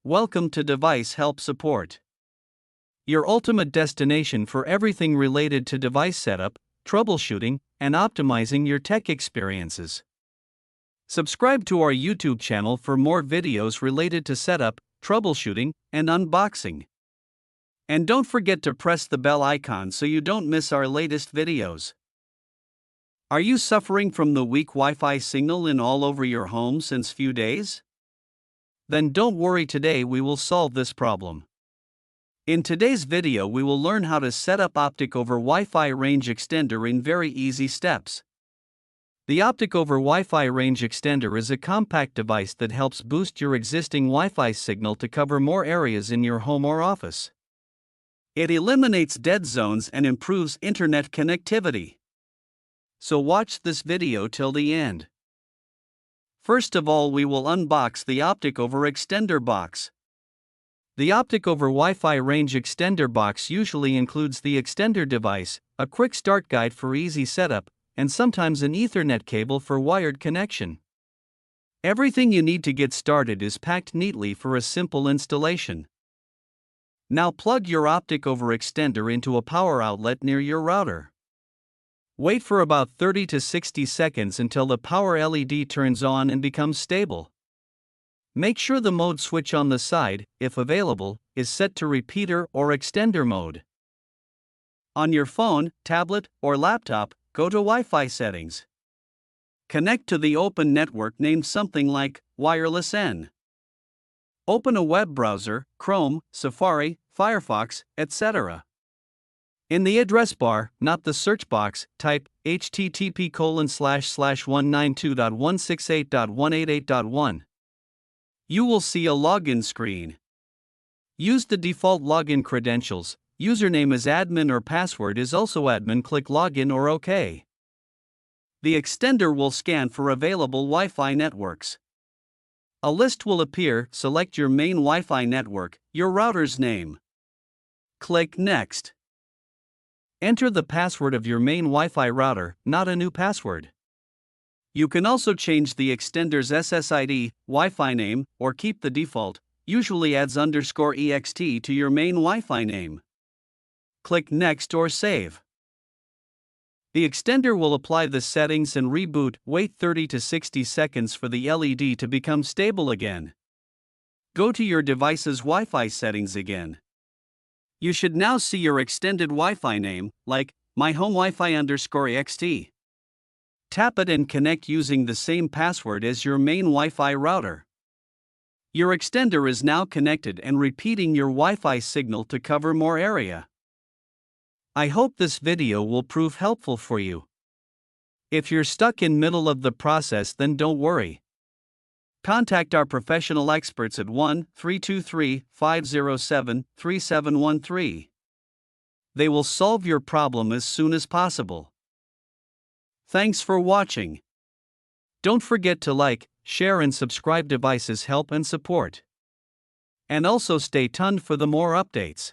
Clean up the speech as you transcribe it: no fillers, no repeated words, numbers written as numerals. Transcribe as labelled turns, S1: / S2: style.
S1: Welcome to Device Help Support, your ultimate destination for everything related to device setup, troubleshooting, and optimizing your tech experiences. Subscribe to our YouTube channel for more videos related to setup, troubleshooting, and unboxing. And don't forget to press the bell icon so you don't miss our latest videos. Are you suffering from the weak Wi-Fi signal in all over your home since few days? Then don't worry, today we will solve this problem. In today's video we will learn how to set up Opticover Wi-Fi Range Extender in very easy steps. The Opticover Wi-Fi Range Extender is a compact device that helps boost your existing Wi-Fi signal to cover more areas in your home or office. It eliminates dead zones and improves internet connectivity. So watch this video till the end. First of all, we will unbox the Opticover Extender box. The Opticover Wi-Fi Range Extender box usually includes the extender device, a quick start guide for easy setup, and sometimes an Ethernet cable for wired connection. Everything you need to get started is packed neatly for a simple installation. Now plug your Opticover extender into a power outlet near your router. Wait for about 30 to 60 seconds until the power LED turns on and becomes stable. Make sure the mode switch on the side, if available, is set to repeater or extender mode. On your phone, tablet, or laptop, go to Wi-Fi settings. Connect to the open network named something like Wireless N. Open a web browser, Chrome, Safari, Firefox, etc. In the address bar, not the search box, type http://192.168.188.1. You will see a login screen. Use the default login credentials. Username is admin or password is also admin. Click login or OK. The extender will scan for available Wi-Fi networks. A list will appear. Select your main Wi-Fi network, your router's name. Click Next. Enter the password of your main Wi-Fi router, not a new password. You can also change the extender's SSID, Wi-Fi name, or keep the default, usually adds _ext to your main Wi-Fi name. Click Next or Save. The extender will apply the settings and reboot. Wait 30 to 60 seconds for the LED to become stable again. Go to your device's Wi-Fi settings again. You should now see your extended Wi-Fi name, like myhomewifi_ext. Tap it and connect using the same password as your main Wi-Fi router. Your extender is now connected and repeating your Wi-Fi signal to cover more area. I hope this video will prove helpful for you. If you're stuck in middle of the process, then don't worry. Contact our professional experts at 1-323-507-3713. They will solve your problem as soon as possible. Thanks for watching. Don't forget to like, share and subscribe. Devices Help and Support. And also stay tuned for the more updates.